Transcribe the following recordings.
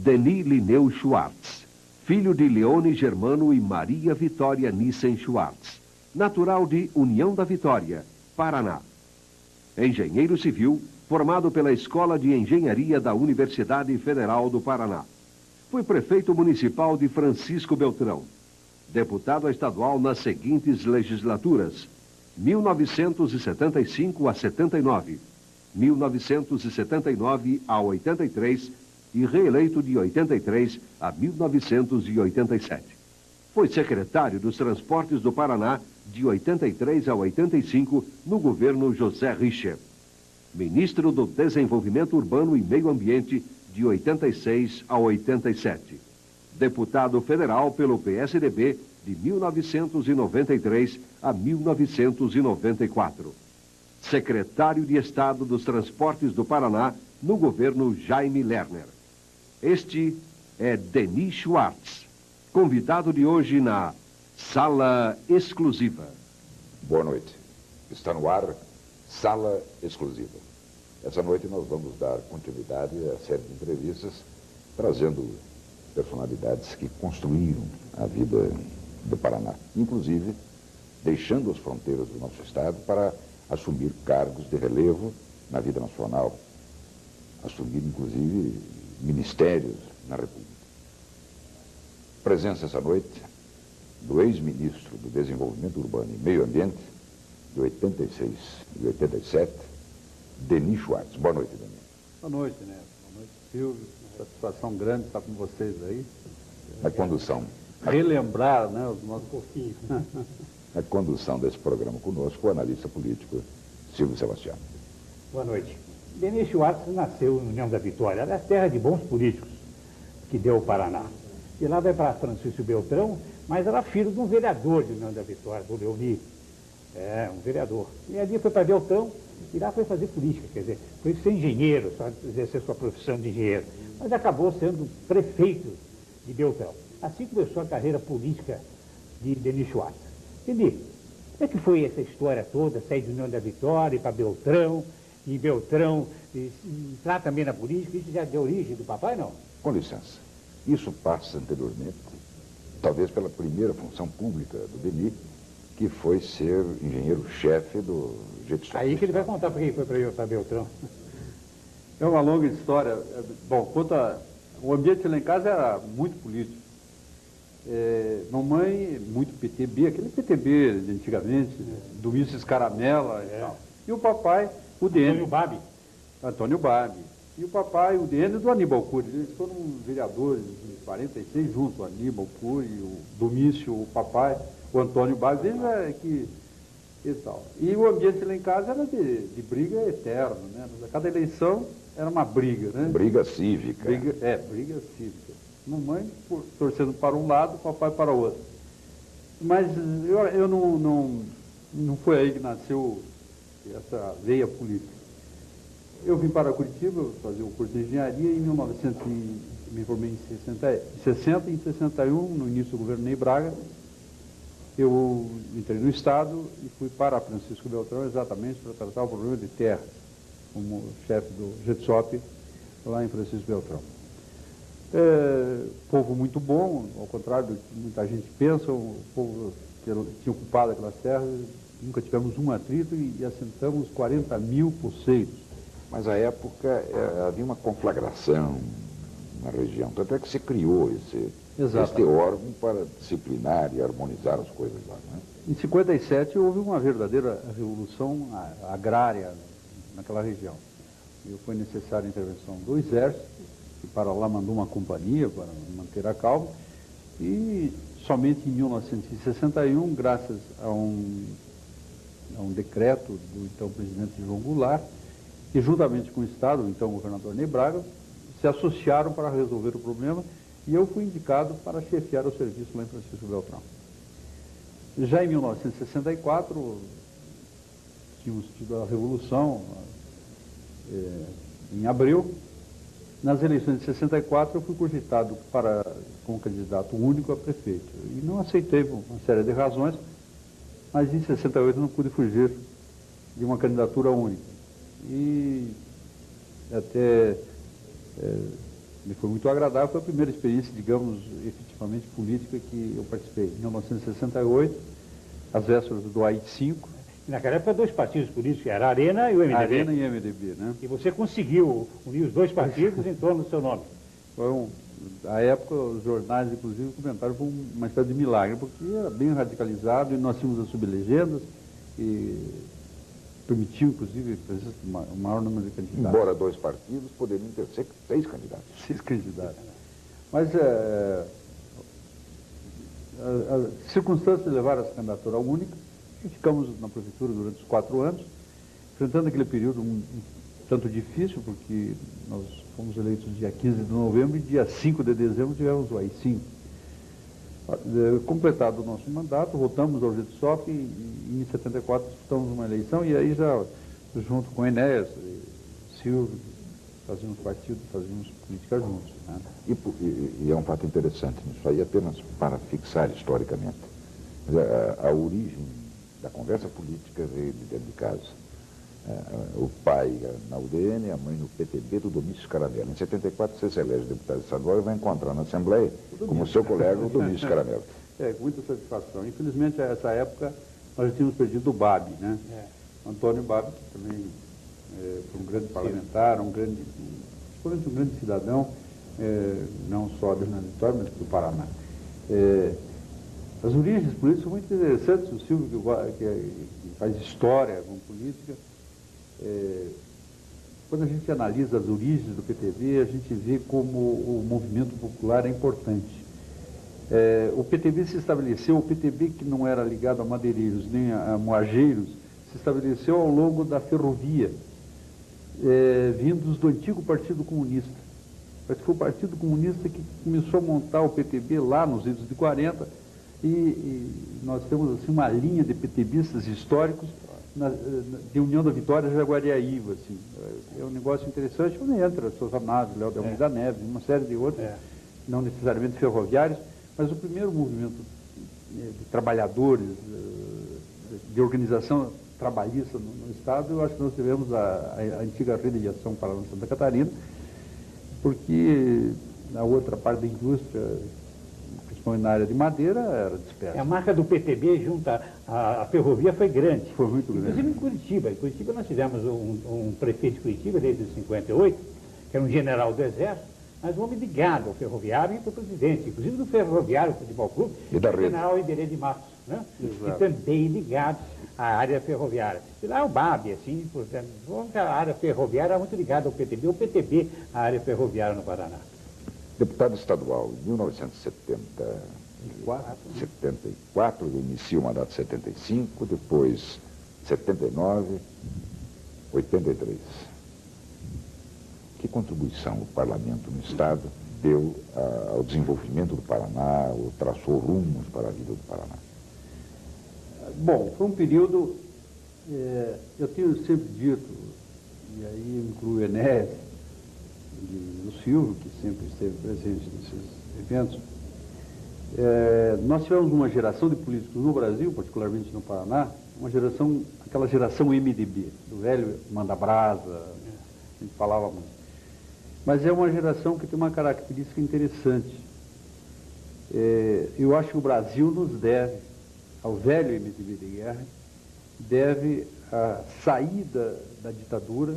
Denis Linneu Schwartz, filho de Leone Germano e Maria Vitória Nissen Schwartz, natural de União da Vitória, Paraná. Engenheiro civil, formado pela Escola de Engenharia da Universidade Federal do Paraná. Foi prefeito municipal de Francisco Beltrão. Deputado estadual nas seguintes legislaturas: 1975 a 79, 1979 a 83 e reeleito de 83 a 1987. Foi secretário dos Transportes do Paraná de 83 a 85 no governo José Richer. Ministro do Desenvolvimento Urbano e Meio Ambiente de 86 a 87. Deputado federal pelo PSDB de 1993 a 1994. Secretário de Estado dos Transportes do Paraná no governo Jaime Lerner. Este é Denis Schwartz, convidado de hoje na Sala Exclusiva. Boa noite. Está no ar Sala Exclusiva. Essa noite nós vamos dar continuidade a série de entrevistas, trazendo personalidades que construíram a vida do Paraná, inclusive deixando as fronteiras do nosso estado para assumir cargos de relevo na vida nacional, assumir inclusive ministérios na República. Presença essa noite do ex-ministro do Desenvolvimento Urbano e Meio Ambiente, de 86 e 87, Denis Schwartz. Boa noite, Denis. Boa noite, Neto. Boa noite, Silvio. Satisfação grande estar com vocês aí. A condução. Relembrar, né, os nossos pouquinhos. A condução desse programa conosco, o analista político Silvio Sebastião. Boa noite. Denis Schwartz nasceu em União da Vitória, da terra de bons políticos que deu o Paraná. E lá vai para Francisco Beltrão, mas era filho de um vereador de União da Vitória, do Leoni. É, um vereador. E ali foi para Beltrão e lá foi fazer política, quer dizer, foi ser engenheiro, só exercer sua profissão de engenheiro. Mas acabou sendo prefeito de Beltrão. Assim começou a carreira política de Denis Schwartz. Denis, como é que foi essa história toda, sair de União da Vitória, ir para Beltrão, e Beltrão entrar também na política? Isso já deu origem do papai, não? Com licença. Isso passa anteriormente, talvez pela primeira função pública do Denis, que foi ser engenheiro-chefe do Jetson. Aí que ele vai contar por que foi para Beltrão. É uma longa história. Bom, o ambiente lá em casa era muito político. Mamãe, muito PTB, aquele PTB de antigamente, do Mises Caramela e tal. E o papai, o DN. Antônio Babi. E o papai, o DN do Aníbal Cury. Eles foram vereadores em 46 juntos, o Aníbal Cury, o Domício, o papai, o Antônio Babi, e tal. E o ambiente lá em casa era de briga eterna, né? Cada eleição era uma briga, né? Briga cívica. Briga cívica. Mamãe torcendo para um lado, papai para o outro. Mas eu não foi aí que nasceu essa veia política. Eu vim para Curitiba fazer o curso de engenharia em 1900, me formei em 60 e em 61, no início do governo Ney Braga, eu entrei no Estado e fui para Francisco Beltrão exatamente para tratar o problema de terra, como chefe do GETSOP lá em Francisco Beltrão. Povo muito bom, ao contrário do que muita gente pensa, o povo que tinha ocupado aquelas terras, nunca tivemos um atrito e assentamos 40 mil poceiros. Mas à época havia uma conflagração na região, tanto é que se criou este órgão para disciplinar e harmonizar as coisas lá, né? Em 57 houve uma verdadeira revolução agrária naquela região. E foi necessária a intervenção do Exército, que para lá mandou uma companhia para manter a calma, e somente em 1961, graças a um decreto do então presidente João Goulart, que juntamente com o Estado, o então governador Ney Braga, se associaram para resolver o problema, e eu fui indicado para chefiar o serviço lá em Francisco Beltrão. Já em 1964, tínhamos tido a Revolução em abril. Nas eleições de 64, eu fui cogitado como candidato único a prefeito. E não aceitei por uma série de razões, mas em 68 não pude fugir de uma candidatura única. E até Me foi muito agradável, foi a primeira experiência, digamos, efetivamente política que eu participei. Em 1968, às vésperas do AI-5. Naquela época, dois partidos políticos, era a Arena e o MDB. Arena e MDB, né? E você conseguiu unir os dois partidos em torno do seu nome. À época, os jornais, inclusive, comentaram que foi uma espécie de milagre, porque era bem radicalizado e nós tínhamos as sublegendas e permitiu, inclusive, o maior número de candidatos. Embora dois partidos poderiam ter 6 candidatos. 6 candidatos. Mas as circunstâncias levaram a essa candidatura única e ficamos na prefeitura durante os 4 anos, enfrentando aquele período um tanto difícil, porque nós fomos eleitos dia 15 de novembro e dia 5 de dezembro tivemos o AI-5. Completado o nosso mandato, voltamos ao Getsof e em 74 disputamos uma eleição e aí já, junto com o Enéas, Silvio, fazíamos partido, fazíamos política juntos. Né? E é um fato interessante, isso aí apenas para fixar historicamente. A origem da conversa política veio de dentro de casa. O pai na UDN, a mãe no PTB do Domício Caramelo. Em 74 você se elege deputado estadual e vai encontrar na Assembleia como seu colega o Domício Caramelo. Com muita satisfação. Infelizmente, nessa época, nós já tínhamos perdido o Babi, né? Antônio Babi, que também foi um grande parlamentar, principalmente um grande cidadão, não só de Fernando Vitória, mas do Paraná. As origens políticas são muito interessantes. O Silvio, que faz história com política, quando a gente analisa as origens do PTB, a gente vê como o movimento popular é importante. O PTB se estabeleceu, o PTB que não era ligado a madeireiros nem a moageiros, se estabeleceu ao longo da ferrovia, vindos do antigo Partido Comunista. Mas foi o Partido Comunista que começou a montar o PTB lá nos idos de 40, e nós temos assim, uma linha de PTBistas históricos de União da Vitória e Jaguariaíva, assim. É um negócio interessante, onde entra Sousa Naves, Léo de Almeida Neves, uma série de outros, não necessariamente ferroviários, mas o primeiro movimento de trabalhadores, de organização trabalhista no Estado, eu acho que nós tivemos a antiga Rede de Ação Paraná Santa Catarina, porque na outra parte da indústria, principalmente na área de madeira, era dispersa. A marca do PTB junto à ferrovia foi grande. Foi muito grande. Inclusive em Curitiba. Em Curitiba nós tivemos um prefeito de Curitiba desde 58, que era um general do Exército, mas um homem ligado ao ferroviário e para o presidente, inclusive do Ferroviário Futebol Clube, e da o general Iberê de Matos, né? E também ligado à área ferroviária. E lá o BAB, assim, portanto, a área ferroviária era muito ligada ao PTB, o PTB, à área ferroviária no Paraná. Deputado estadual, em 1974, ele inicia o mandato 75, depois 79, 83. Que contribuição o parlamento no Estado deu ao desenvolvimento do Paraná, ou traçou rumos para a vida do Paraná? Bom, foi um período, eu tenho sempre dito, e aí incluo o Enéas, e o Silvio, que sempre esteve presente nesses eventos, nós tivemos uma geração de políticos no Brasil, particularmente no Paraná, aquela geração MDB, do velho Manda-Brasa, a gente falava muito. Mas é uma geração que tem uma característica interessante. Eu acho que o Brasil nos deve, ao velho MDB de guerra, deve a saída da ditadura,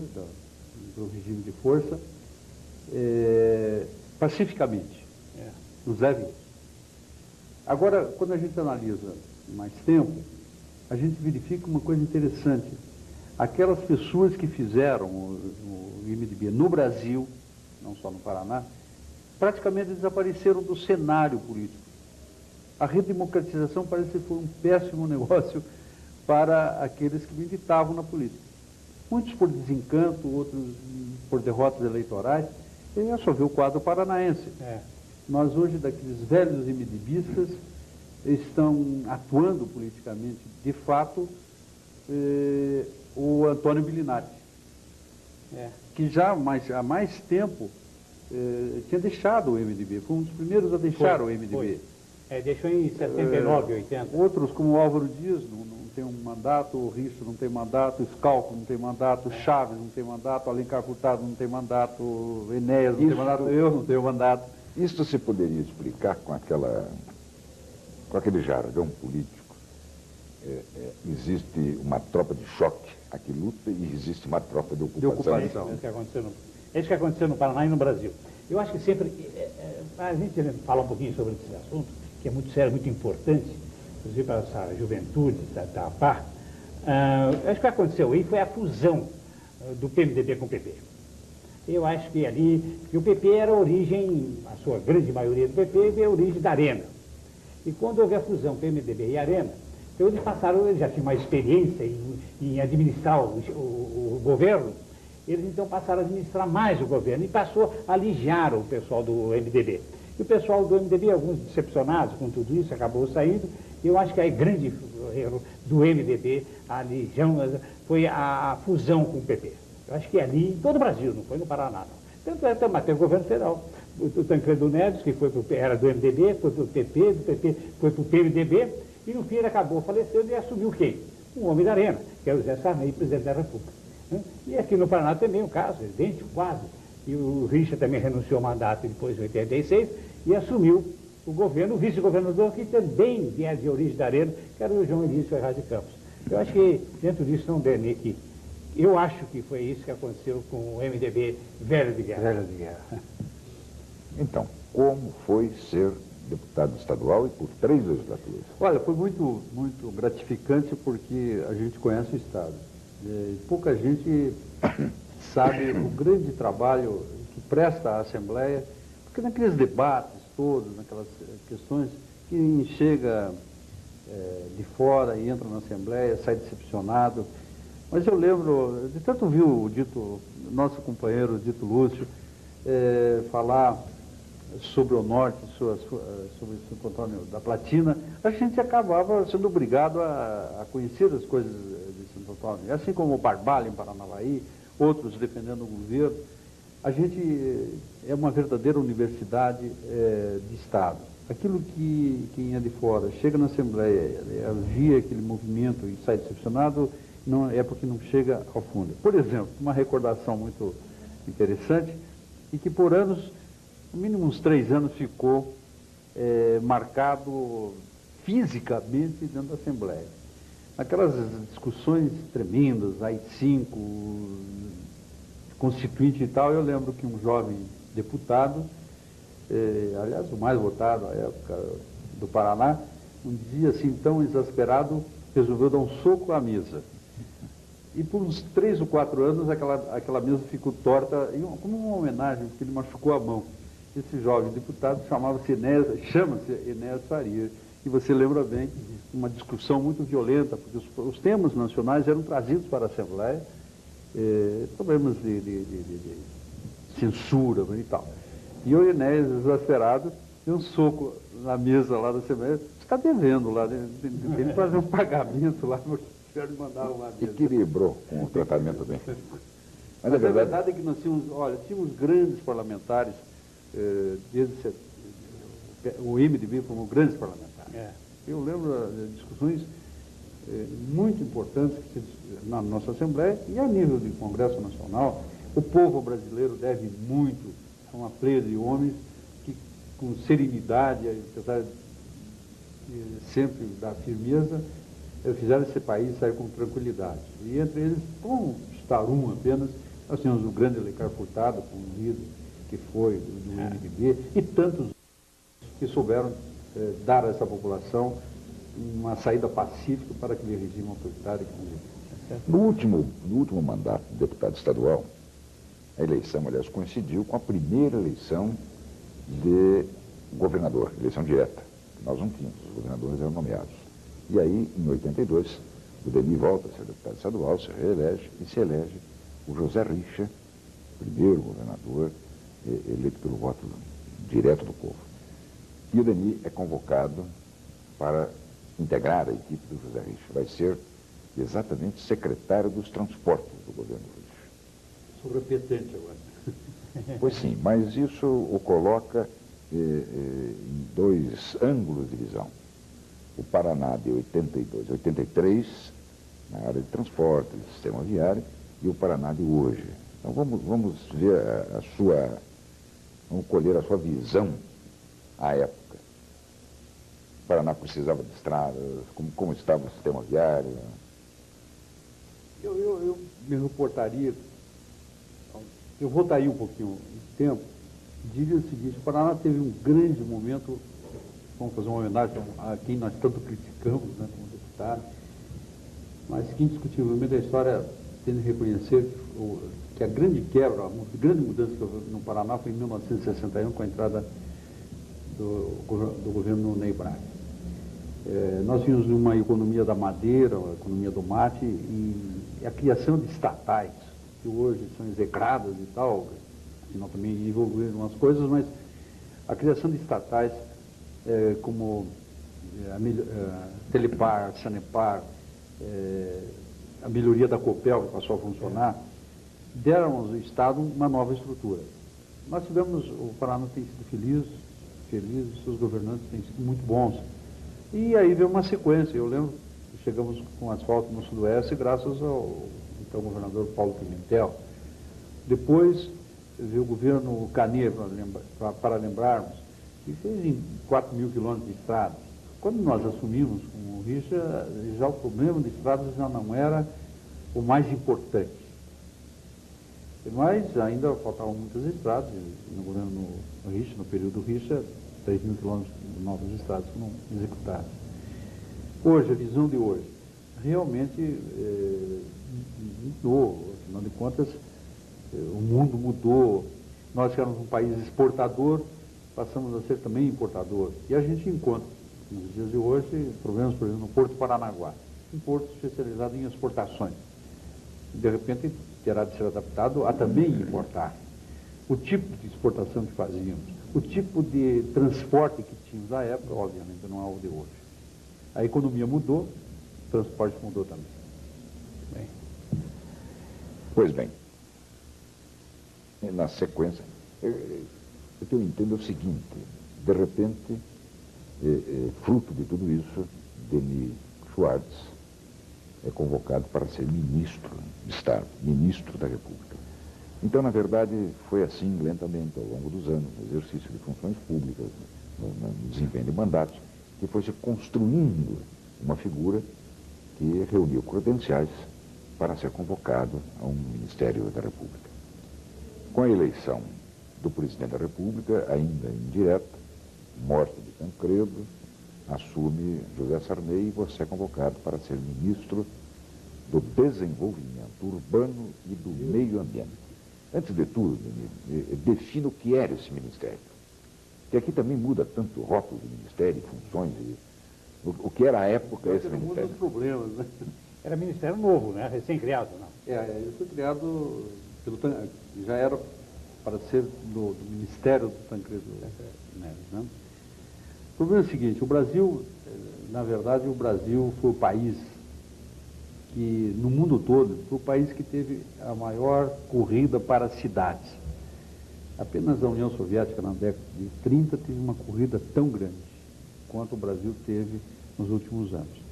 do regime de força, pacificamente. Nos deve isso. Agora, quando a gente analisa mais tempo, a gente verifica uma coisa interessante. Aquelas pessoas que fizeram o MDB no Brasil, não só no Paraná, praticamente desapareceram do cenário político. A redemocratização parece que foi um péssimo negócio para aqueles que militavam na política. Muitos por desencanto, outros por derrotas eleitorais. E é só ver o quadro paranaense. Nós hoje, daqueles velhos MDBistas, estão atuando politicamente, de fato, o Antônio Bilinati, que já há mais tempo tinha deixado o MDB, foi um dos primeiros a deixar o MDB. Deixou em 79, 80. Outros, como o Álvaro Dias, não tem um mandato, o Richa não tem mandato, o Scalco não tem mandato, o Chaves não tem mandato, o Alencar Furtado não tem mandato, o Enéas não tem mandato, eu não tenho mandato. Isso se poderia explicar com aquele jargão político. Existe uma tropa de choque a que luta e existe uma tropa de ocupação. É isso que aconteceu no Paraná e no Brasil. Eu acho que sempre, a gente fala um pouquinho sobre esse assunto, que é muito sério, muito importante, inclusive para essa juventude da APA. Acho que o que aconteceu aí foi a fusão do PMDB com o PP. Eu acho que ali, que o PP era a origem, a sua grande maioria do PP é a origem da Arena. E quando houve a fusão PMDB e Arena, então eles já tinham uma experiência em administrar o governo, eles então passaram a administrar mais o governo e passou a alijar o pessoal do MDB. E o pessoal do MDB, alguns decepcionados com tudo isso, acabou saindo. E eu acho que a grande erro do MDB, a alijação, foi a fusão com o PP. Eu acho que ali, em todo o Brasil, não foi no Paraná, não. Tanto é, mas tem o governo federal. O Tancredo Neves, que era do MDB, foi para o PP, do PP foi para o PMDB, e no fim ele acabou falecendo e assumiu quem? Um homem da Arena, que é o José Sarney, presidente da República. E aqui no Paraná também um caso, idêntico, quase. E o Richa também renunciou ao mandato depois de 86 e assumiu o governo, o vice-governador, que também é de origem da Arena, que era o João Elísio Ferraz de Campos. Eu acho que dentro disso não deve que eu acho que foi isso que aconteceu com o MDB velho de guerra. Velho de guerra. Então, como foi ser deputado estadual e por 3 legislaturas? Olha, foi muito, muito gratificante porque a gente conhece o Estado. Pouca gente sabe o grande trabalho que presta a Assembleia, porque naqueles debates todos, naquelas questões, quem chega de fora e entra na Assembleia, sai decepcionado. Mas eu lembro, de tanto vi o nosso companheiro Dito Lúcio falar sobre o norte, sobre Santo Antônio da Platina, a gente acabava sendo obrigado a conhecer as coisas de Santo Antônio. Assim como o Barbalho em Paranavaí, outros defendendo o governo, a gente é uma verdadeira universidade de Estado. Aquilo que quem é de fora chega na Assembleia, via aquele movimento e sai decepcionado, não é porque não chega ao fundo. Por exemplo, uma recordação muito interessante, e que por anos, no mínimo uns 3 anos, ficou marcado fisicamente dentro da Assembleia. Aquelas discussões tremendas, AI-5, Constituinte e tal, eu lembro que um jovem deputado, aliás, o mais votado na época do Paraná, um dia assim tão exasperado, resolveu dar um soco à mesa. E por uns 3 ou 4 anos aquela mesa ficou torta, como uma homenagem, porque ele machucou a mão. Esse jovem deputado chama-se Enéas Faria. E você lembra bem, uma discussão muito violenta, porque os temas nacionais eram trazidos para a Assembleia, problemas de censura e tal. E o Enéas, exasperado, deu um soco na mesa lá da Assembleia. Você está devendo lá, tem que fazer um pagamento lá, porque o senhor mandava uma mesa. Equilibrou com o tratamento bem. Mas a verdade é que nós tínhamos grandes parlamentares, o MDB formou grandes parlamentares. Eu lembro de discussões muito importantes na nossa Assembleia e a nível de Congresso Nacional. O povo brasileiro deve muito a uma pleia de homens que, com serenidade, apesar de sempre dar firmeza, fizeram esse país sair com tranquilidade. E entre eles, como citar um apenas, nós tínhamos o grande Alencar Furtado, como líder que foi do MDB, e tantos que souberam dar a essa população uma saída pacífica para aquele regime autoritário que nós vivemos. No último mandato de deputado estadual, a eleição, aliás, coincidiu com a primeira eleição de governador, eleição direta. Nós não tínhamos, os governadores eram nomeados. E aí, em 82, o Deni volta a ser deputado estadual, se reelege e se elege o José Richa, primeiro governador eleito pelo voto direto do povo. E o Deni é convocado para integrar a equipe do José Richa. Vai ser exatamente secretário dos transportes do governo Richa. Sou repetente agora. Pois sim, mas isso o coloca em 2 ângulos de visão. o Paraná de 82, 83, na área de transporte, de sistema viário, e o Paraná de hoje. Então vamos ver vamos colher a sua visão à época. O Paraná precisava de estradas, como estava o sistema viário. Eu me reportaria, eu voltaria um pouquinho no tempo, e diria o seguinte: o Paraná teve um grande momento, vamos fazer uma homenagem a quem nós tanto criticamos, né, como deputado, mas que indiscutivelmente a história tem de reconhecer que a grande quebra, a grande mudança que houve no Paraná foi em 1961, com a entrada do governo Ney Braga. Nós vimos uma economia da madeira, uma economia do mate, e a criação de estatais, que hoje são execradas e tal, afinal também evoluíram umas coisas, mas a criação de estatais como a Telepar, Sanepar, a melhoria da Copel, que passou a funcionar, deram ao Estado uma nova estrutura. Nós tivemos, o Paraná tem sido feliz, seus governantes têm sido muito bons. E aí veio uma sequência. Eu lembro que chegamos com asfalto no Sudoeste graças ao então governador Paulo Pimentel. Depois veio o governo Canet, para lembrarmos, que fez em 4 mil quilômetros de estradas. Quando nós assumimos com o Richa, já o problema de estradas já não era o mais importante. Mas ainda faltavam muitas estradas, no governo Richa, no período Richa, 3 mil quilômetros de novas estradas foram executadas. Hoje, a visão de hoje, realmente mudou, afinal de contas, o mundo mudou. Nós que éramos um país exportador, passamos a ser também importador. E a gente encontra, nos dias de hoje, problemas, por exemplo, no Porto Paranaguá, um porto especializado em exportações. De repente, terá de ser adaptado a também importar. O tipo de exportação que fazíamos, o tipo de transporte que tínhamos na época, obviamente, não é o de hoje. A economia mudou, o transporte mudou também. Bem. Pois bem, na sequência, o que eu entendo é o seguinte: de repente, fruto de tudo isso, Denis Schwartz é convocado para ser ministro de Estado, ministro da República. Então, na verdade, foi assim lentamente, ao longo dos anos, no exercício de funções públicas, no desempenho de mandatos, que foi se construindo uma figura que reuniu credenciais para ser convocado a um Ministério da República. Com a eleição do presidente da República, ainda indireta, morte de Tancredo, assume José Sarney e você é convocado para ser ministro do Desenvolvimento Urbano e do Meio Ambiente. Antes de tudo, defina o que era esse ministério. Porque aqui também muda tanto o rótulo do ministério, funções, o que era à época esse ministério. Muitos problemas, né? Era ministério novo, né? Recém-criado, não? Ele foi criado, já era para ser do Ministério do Tancredo Neves, né? O problema é o seguinte: o Brasil, na verdade, o Brasil foi o país que, no mundo todo, foi o país que teve a maior corrida para as cidades. Apenas a União Soviética, na década de 30, teve uma corrida tão grande quanto o Brasil teve nos últimos anos.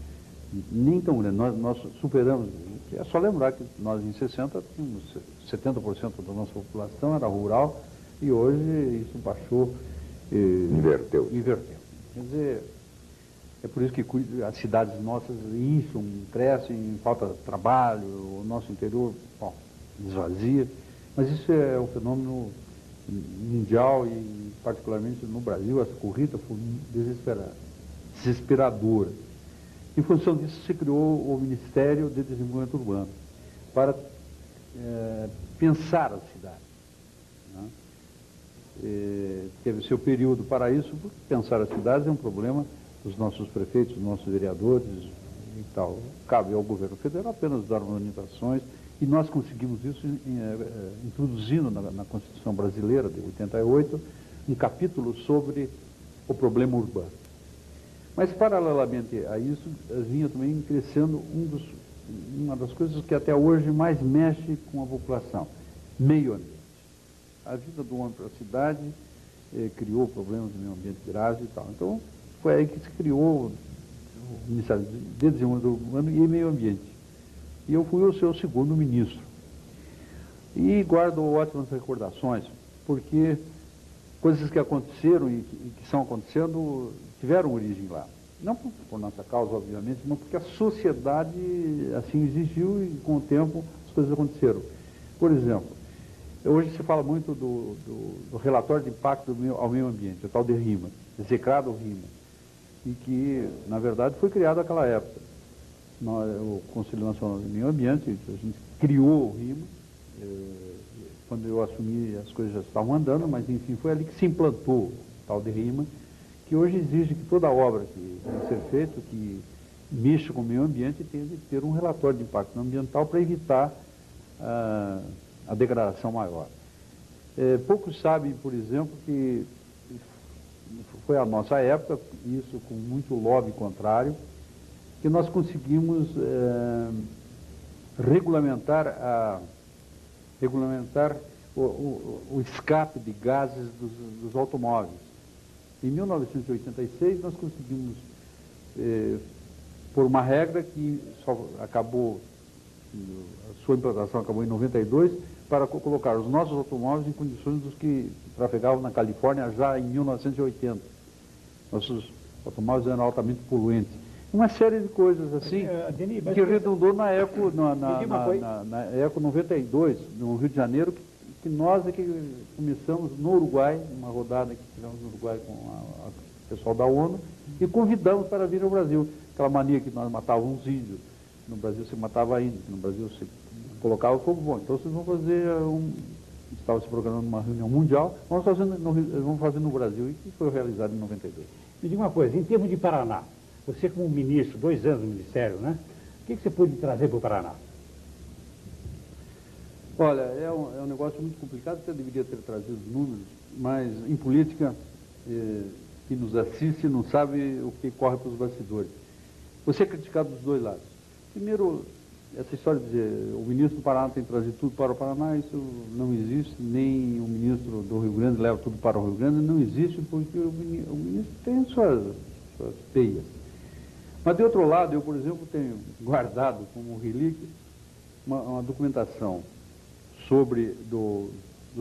Nem tão grande, nós superamos. É só lembrar que nós, em 60, tínhamos 70% da nossa população era rural, e hoje isso baixou. Inverteu. Quer dizer, é por isso que as cidades nossas incham, crescem, falta trabalho, o nosso interior, bom, esvazia. Mas isso é um fenômeno mundial e, particularmente no Brasil, essa corrida foi desesperadora. Em função disso, se criou o Ministério de Desenvolvimento Urbano para pensar a cidade, né? Teve seu período para isso, porque pensar as cidades é um problema dos nossos prefeitos, dos nossos vereadores e tal. Cabe ao governo federal apenas dar orientações, e nós conseguimos isso introduzindo na Constituição Brasileira de 88 um capítulo sobre o problema urbano. Mas, paralelamente a isso, vinha também crescendo uma das coisas que até hoje mais mexe com a população: meio ambiente. A vida do homem para a cidade criou problemas de meio ambiente graves e tal. Então, foi aí que se criou, Ministério de Desenvolvimento Humano e Meio Ambiente. E eu fui o seu segundo ministro. E guardo ótimas recordações, porque coisas que aconteceram e que estão acontecendo tiveram origem lá. Não por nossa causa, obviamente, mas porque a sociedade assim exigiu e com o tempo as coisas aconteceram. Por exemplo, hoje se fala muito do relatório de impacto ao meio ambiente, o tal de RIMA, execrado RIMA, e que, na verdade, foi criado naquela época. O Conselho Nacional do Meio Ambiente, a gente criou o RIMA, quando eu assumi as coisas já estavam andando, mas enfim, foi ali que se implantou o tal de RIMA, que hoje exige que toda obra que deve ser feita, que mexa com o meio ambiente, tem de ter um relatório de impacto ambiental para evitar a degradação maior. Poucos sabem, por exemplo, que foi a nossa época, isso com muito lobby contrário, que nós conseguimos regulamentar o escape de gases dos automóveis. Em 1986, nós conseguimos, por uma regra que só acabou, a sua implantação acabou em 92, para colocar os nossos automóveis em condições dos que trafegavam na Califórnia já em 1980. Nossos automóveis eram altamente poluentes. Uma série de coisas assim, que redundou na Eco, na Eco 92, no Rio de Janeiro, que nós é que começamos no Uruguai, uma rodada que tivemos no Uruguai com o pessoal da ONU, e convidamos para vir ao Brasil. Aquela mania que nós matávamos índios, no Brasil se matava índio, no Brasil se colocava fogo. Bom, então vocês vão fazer estava se programando uma reunião mundial, vamos fazer no Brasil, e que foi realizado em 92. Me diga uma coisa, em termos de Paraná, você como ministro, 2 anos no Ministério, né? O que você pôde trazer para o Paraná? Olha, é um negócio muito complicado, até deveria ter trazido os números, mas em política, quem nos assiste não sabe o que corre para os bastidores. Você é criticado dos dois lados. Primeiro, essa história de dizer o ministro do Paraná tem que trazer tudo para o Paraná, isso não existe, nem o ministro do Rio Grande leva tudo para o Rio Grande, não existe, porque o ministro tem suas teias. Mas, de outro lado, eu, por exemplo, tenho guardado como relíquia uma documentação sobre dos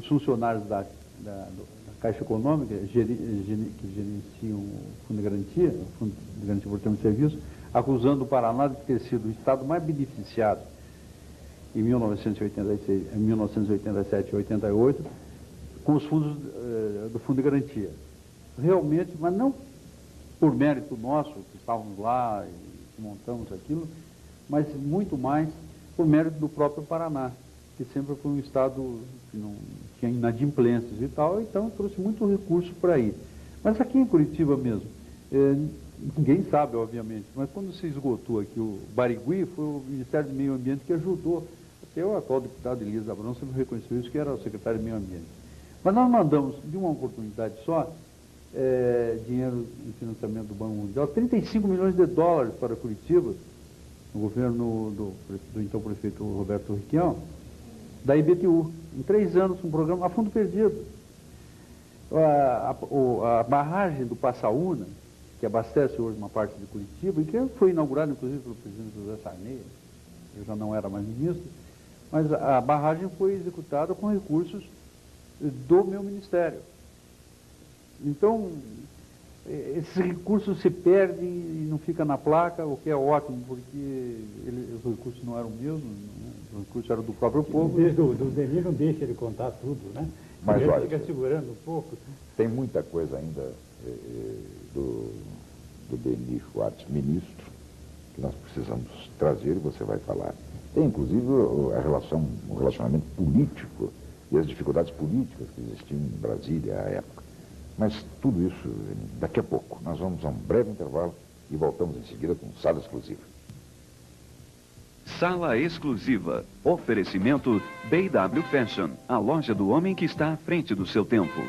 funcionários da Caixa Econômica, que gerenciam o Fundo de Garantia, o Fundo de Garantia por Termo de Serviço, acusando o Paraná de ter sido o estado mais beneficiado em 1987 e 88 com os fundos do Fundo de Garantia. Realmente, mas não por mérito nosso, que estávamos lá e montamos aquilo, mas muito mais por mérito do próprio Paraná, que sempre foi um estado que não tinha inadimplências e tal, então trouxe muito recurso por aí. Mas aqui em Curitiba mesmo, ninguém sabe, obviamente, mas quando se esgotou aqui o Barigui, foi o Ministério do Meio Ambiente que ajudou. Até o atual deputado Elias Abrão sempre reconheceu isso, que era o secretário do Meio Ambiente. Mas nós mandamos, de uma oportunidade só, dinheiro em financiamento do Banco Mundial, 35 milhões de dólares para Curitiba, no governo do então prefeito Roberto Requião, da IBTU, em 3 anos, um programa a fundo perdido. A barragem do Passaúna, que abastece hoje uma parte de Curitiba, e que foi inaugurada, inclusive, pelo presidente José Sarney, eu já não era mais ministro, mas a barragem foi executada com recursos do meu ministério. Então, esses recursos se perdem e não fica na placa, o que é ótimo, porque os recursos não eram meus, né? Os recursos eram do próprio povo. Do Demir não deixa ele contar tudo, né? Mas ele olha, fica segurando um pouco. tem muita coisa ainda do Demir Schwartz, ministro, que nós precisamos trazer e você vai falar. Tem, inclusive, o relacionamento político e as dificuldades políticas que existiam em Brasília à época. Mas tudo isso daqui a pouco. Nós vamos a um breve intervalo e voltamos em seguida com Sala Exclusiva. Sala Exclusiva. Oferecimento B&W Fashion, a loja do homem que está à frente do seu tempo.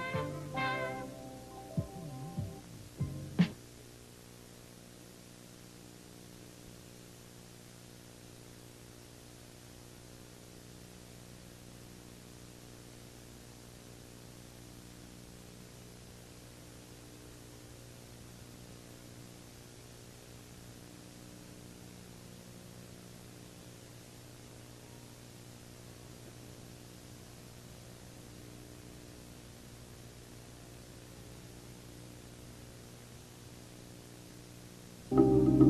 Bem,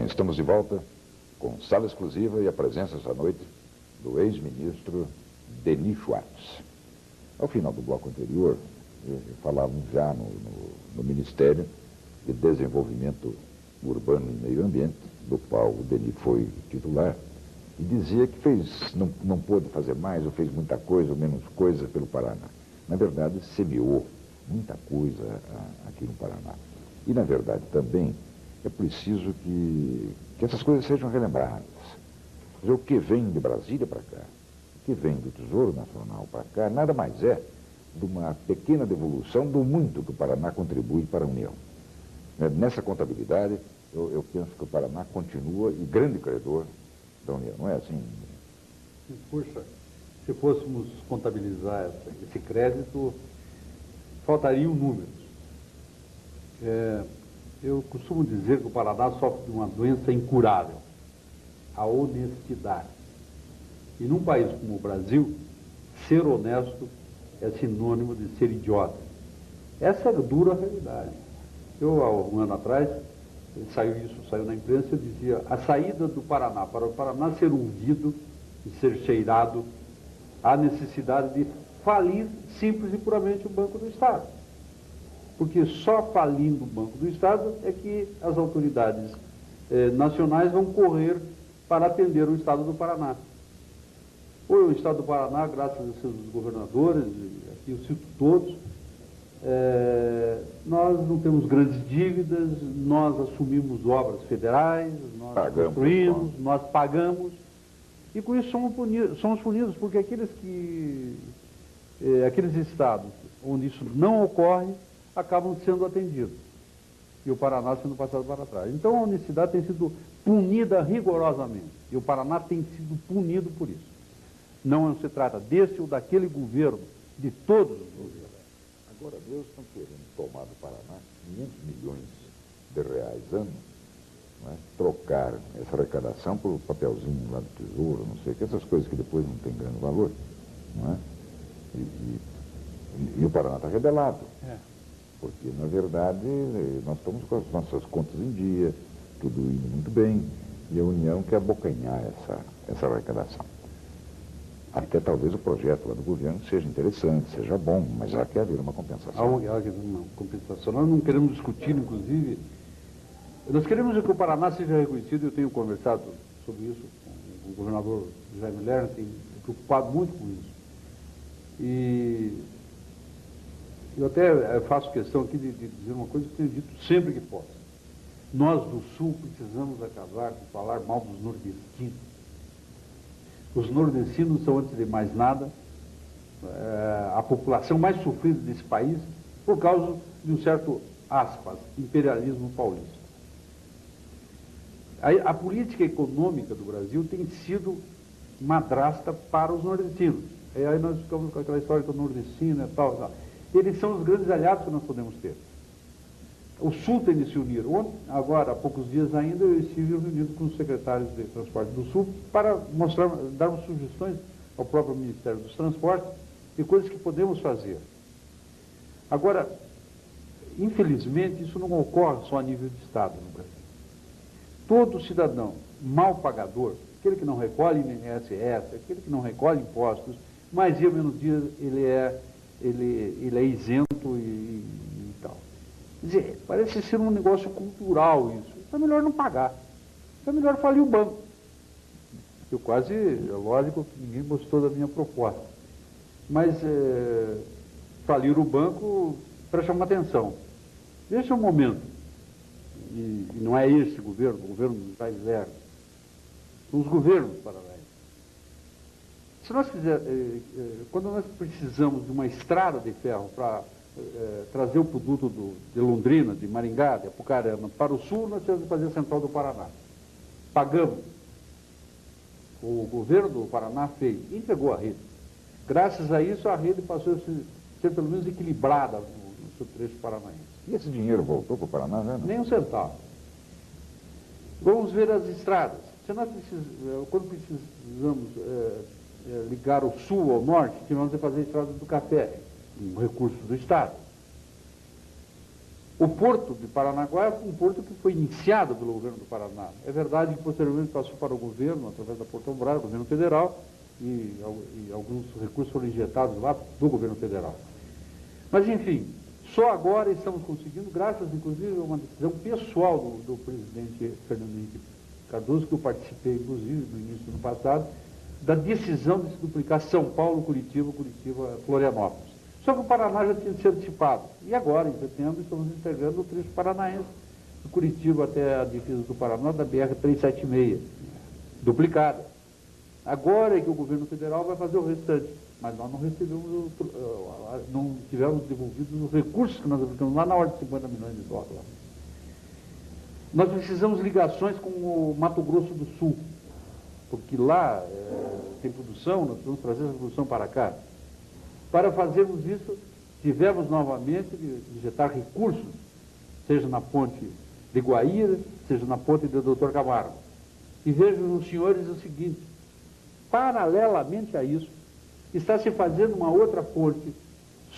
estamos de volta com sala exclusiva e a presença essa noite do ex-ministro Denis Schwartz. Ao final do bloco anterior, falávamos já no Ministério de Desenvolvimento Urbano e Meio Ambiente, do qual o Denis foi titular, e dizia que não pôde fazer mais, ou fez muita coisa ou menos coisa pelo Paraná. Na verdade, semeou muita coisa aqui no Paraná. E, na verdade, também é preciso que essas coisas sejam relembradas. Quer dizer, o que vem de Brasília para cá, o que vem do Tesouro Nacional para cá, nada mais é de uma pequena devolução do muito que o Paraná contribui para a União. Nessa contabilidade, eu penso que o Paraná continua e grande credor da União, não é assim? Puxa, se fôssemos contabilizar esse crédito, faltariam números. Eu costumo dizer que o Paraná sofre de uma doença incurável, a honestidade. E num país como o Brasil, ser honesto é sinônimo de ser idiota. Essa é a dura realidade. Eu, há um ano atrás, saiu na imprensa, eu dizia, a saída do Paraná, para o Paraná ser ouvido e ser cheirado, há necessidade de falir simples e puramente o Banco do Estado. Porque só falindo o Banco do Estado é que as autoridades nacionais vão correr para atender o Estado do Paraná. O Estado do Paraná, graças a seus governadores, aqui eu cito todos, nós não temos grandes dívidas, nós assumimos obras federais, nós construímos, nós pagamos, e com isso somos punidos, porque aqueles estados onde isso não ocorre, acabam sendo atendidos. E o Paraná sendo passado para trás. Então a honestidade tem sido punida rigorosamente. E o Paraná tem sido punido por isso. Não se trata desse ou daquele governo, de todos os governos. Agora, Deus estão querendo tomar do Paraná 500 milhões de reais ano, não é? Trocar essa arrecadação por papelzinho lá do Tesouro, não sei o que, essas coisas que depois não tem grande valor, não é? E o Paraná está rebelado. Porque, na verdade, nós estamos com as nossas contas em dia, tudo indo muito bem, e a União quer abocanhar essa arrecadação. Até talvez o projeto lá do governo seja interessante, seja bom, mas há que haver uma compensação. Há uma compensação. Nós não queremos discutir, inclusive, nós queremos que o Paraná seja reconhecido, eu tenho conversado sobre isso com o governador Jaime Lerner, tem preocupado muito com isso. E eu até faço questão aqui de dizer uma coisa que tenho dito sempre que posso. Nós do Sul precisamos acabar de falar mal dos nordestinos. Os nordestinos são, antes de mais nada, a população mais sofrida desse país por causa de um certo, aspas, imperialismo paulista. A política econômica do Brasil tem sido madrasta para os nordestinos. E aí nós ficamos com aquela história do nordestino e tal. Eles são os grandes aliados que nós podemos ter. O Sul tem de se unir. Agora, há poucos dias ainda, eu estive reunido com os secretários de Transporte do Sul para darmos sugestões ao próprio Ministério dos Transportes de coisas que podemos fazer. Agora, infelizmente, isso não ocorre só a nível de Estado no Brasil. Todo cidadão mal pagador, aquele que não recolhe INSS, aquele que não recolhe impostos, mais dia ou menos dia ele é isento e tal. Quer dizer, parece ser um negócio cultural isso. Então é melhor não pagar. Então é melhor falir o banco. É lógico que ninguém gostou da minha proposta. Mas falir o banco para chamar atenção. Esse é o momento. E não é esse governo, o governo do Jaime Lerner. São os governos paralelos. Se nós quando nós precisamos de uma estrada de ferro para trazer o produto de Londrina, de Maringá, de Apucarana para o sul, nós temos que fazer a Central do Paraná. Pagamos. O governo do Paraná fez, entregou a rede. Graças a isso, a rede passou a ser pelo menos equilibrada no seu trecho paranaense. E esse dinheiro voltou para o Paraná, né? Nem um centavo. Vamos ver as estradas. quando precisamos ligar o sul ao norte, tivemos que fazer a estrada do café, um recurso do Estado. O porto de Paranaguá é um porto que foi iniciado pelo governo do Paraná. É verdade que posteriormente passou para o governo, através da Porto Brás, o governo federal, e alguns recursos foram injetados lá do governo federal. Mas, enfim, só agora estamos conseguindo, graças, inclusive, a uma decisão pessoal do presidente Fernando Henrique Cardoso, que eu participei, inclusive, no início do ano passado, da decisão de se duplicar São Paulo, Curitiba, Florianópolis. Só que o Paraná já tinha se antecipado. E agora, em setembro, estamos entregando o trecho paranaense, de Curitiba até a divisa do Paraná, da BR-376, duplicada. Agora é que o governo federal vai fazer o restante, mas nós não recebemos, não tivemos devolvidos os recursos que nós aplicamos lá na ordem de 50 milhões de dólares. Nós precisamos de ligações com o Mato Grosso do Sul, porque lá tem produção, nós precisamos trazer essa produção para cá. Para fazermos isso, tivemos novamente de injetar recursos, seja na ponte de Guaíra, seja na ponte do Dr. Camargo. E vejo nos senhores o seguinte, paralelamente a isso, está se fazendo uma outra ponte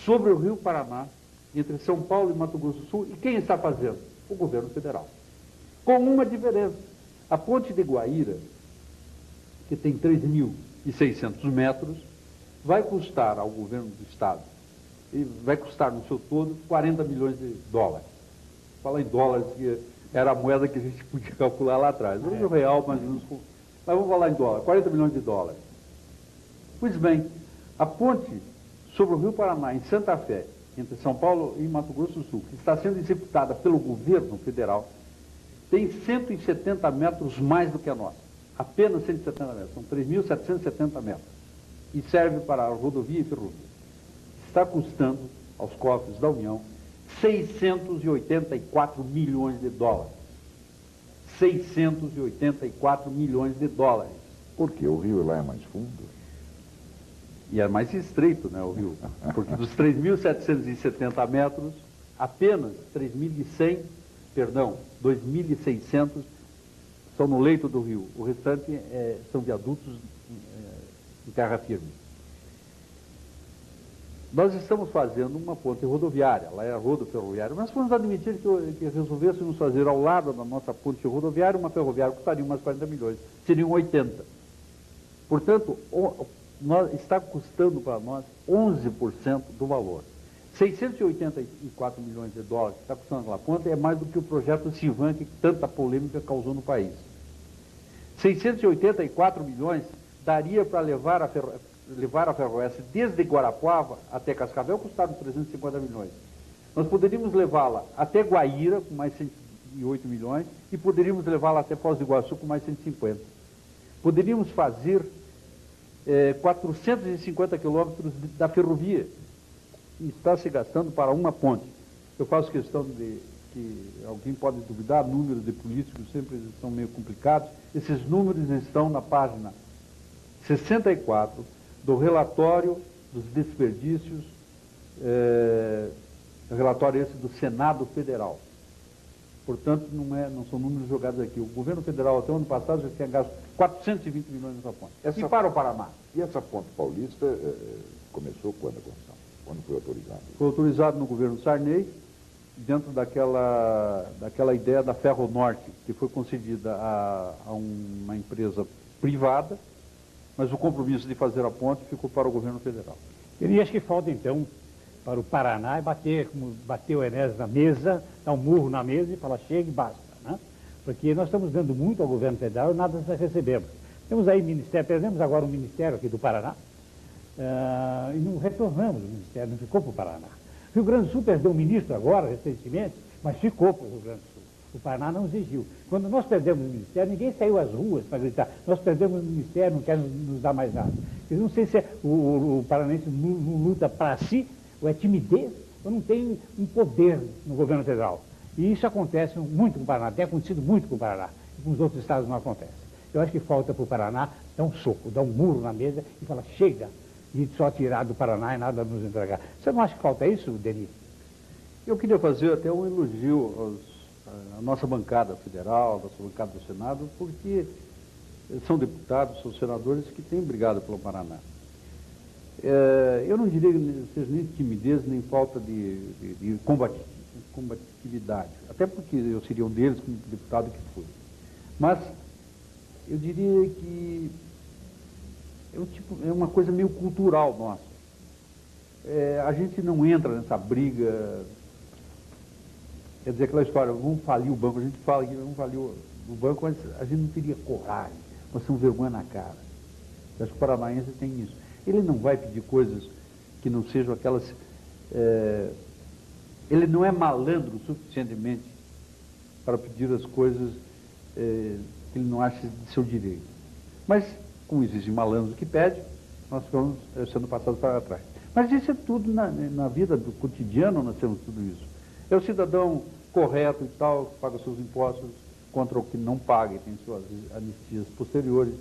sobre o Rio Paraná, entre São Paulo e Mato Grosso do Sul, e quem está fazendo? O governo federal. Com uma diferença, a ponte de Guaíra, que tem 3.600 metros, vai custar ao governo do Estado, e vai custar no seu todo 40 milhões de dólares. Fala em dólares, que era a moeda que a gente podia calcular lá atrás. Hoje o real, mais ou menos, mas vamos falar em dólar, 40 milhões de dólares. Pois bem, a ponte sobre o Rio Paraná, em Santa Fé, entre São Paulo e Mato Grosso do Sul, que está sendo executada pelo governo federal, tem 170 metros mais do que a nossa. Apenas 170 metros, são 3.770 metros. E serve para a rodovia e ferrovia. Está custando aos cofres da União 684 milhões de dólares. 684 milhões de dólares. Porque o rio lá é mais fundo? E é mais estreito, né, o rio. Porque dos 3.770 metros, apenas 2.600 são no leito do rio. O restante são viadutos em terra firme. Nós estamos fazendo uma ponte rodoviária, lá é a rodoferroviária, mas vamos admitir que resolvêssemos fazer ao lado da nossa ponte rodoviária uma ferroviária, custaria umas 40 milhões, seriam 80. Portanto, está custando para nós 11% do valor. 684 milhões de dólares que está custando aquela ponte é mais do que o projeto Civan, que tanta polêmica causou no país. 684 milhões daria para levar a ferroeste desde Guarapuava até Cascavel, custaram 350 milhões. Nós poderíamos levá-la até Guaíra, com mais 108 milhões, e poderíamos levá-la até Foz do Iguaçu, com mais 150. Poderíamos fazer 450 quilômetros da ferrovia, e está se gastando para uma ponte. Eu faço questão de que alguém pode duvidar, números de políticos sempre são meio complicados. Esses números estão na página 64 do relatório dos desperdícios, relatório esse do Senado Federal. Portanto, não são números jogados aqui. O governo federal, até o ano passado, já tinha gasto 420 milhões nessa ponte. E para o Paraná? E essa ponte paulista começou quando a construção? Quando foi autorizado? Foi autorizado no governo Sarney, dentro daquela ideia da Ferro Norte, que foi concedida a uma empresa privada, mas o compromisso de fazer a ponte ficou para o governo federal. E acho que falta, então, para o Paraná bater, como bateu o Enéas na mesa, dar um murro na mesa e falar, chega e basta, né? Porque nós estamos dando muito ao governo federal e nada nós recebemos. Temos aí ministério, perdemos agora um ministério aqui do Paraná, e não retornamos o ministério, não ficou para o Paraná. Rio Grande do Sul perdeu um ministro agora, recentemente, mas ficou para o Rio Grande do Sul. O Paraná não exigiu. Quando nós perdemos o ministério, ninguém saiu às ruas para gritar, nós perdemos o ministério, não quer nos dar mais nada. Eu não sei se o paranense não luta para si, ou é timidez, ou não tem um poder no governo federal. E isso acontece muito com o Paraná, tem acontecido muito com o Paraná, e com os outros estados não acontece. Eu acho que falta para o Paraná dar um soco, dar um murro na mesa e falar, chega, e só tirar do Paraná e nada nos entregar. Você não acha que falta isso, Denis? Eu queria fazer até um elogio à nossa bancada federal, à nossa bancada do Senado, porque são deputados, são senadores que têm brigado pelo Paraná. Eu não diria que seja nem timidez, nem falta de combatividade, até porque eu seria um deles como deputado que fui. Mas eu diria que é uma coisa meio cultural nossa. A gente não entra nessa briga, quer dizer, aquela história, vamos falir o banco, a gente fala que vamos falir o banco, mas a gente não teria coragem, nós temos vergonha na cara. Eu acho que o paranaense tem isso. Ele não vai pedir coisas que não sejam aquelas... ele não é malandro suficientemente para pedir as coisas que ele não acha de seu direito. Mas, como existem malandros que pedem, nós ficamos sendo passados para trás. Mas isso é tudo na vida do cotidiano, nós temos tudo isso. É o cidadão correto e tal, que paga seus impostos contra o que não paga e tem suas anistias posteriores.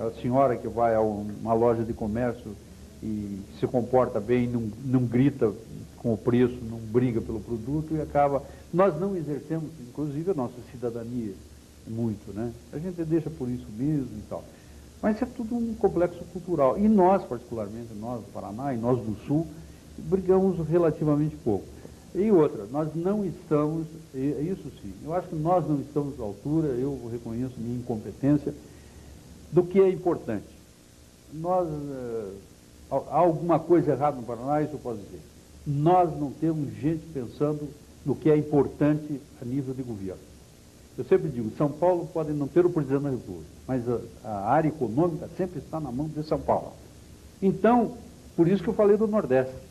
A senhora que vai a uma loja de comércio e se comporta bem, não grita com o preço, não briga pelo produto e acaba... Nós não exercemos, inclusive, a nossa cidadania muito, né? A gente deixa por isso mesmo e tal. Mas é tudo um complexo cultural. E nós, particularmente, nós do Paraná e nós do Sul, brigamos relativamente pouco. E outra, nós não estamos, isso sim, eu acho que nós não estamos à altura, eu reconheço minha incompetência, do que é importante. Há alguma coisa errada no Paraná, isso eu posso dizer. Nós não temos gente pensando no que é importante a nível de governo. Eu sempre digo, São Paulo pode não ter o presidente da República, mas a área econômica sempre está na mão de São Paulo. Então, por isso que eu falei do Nordeste.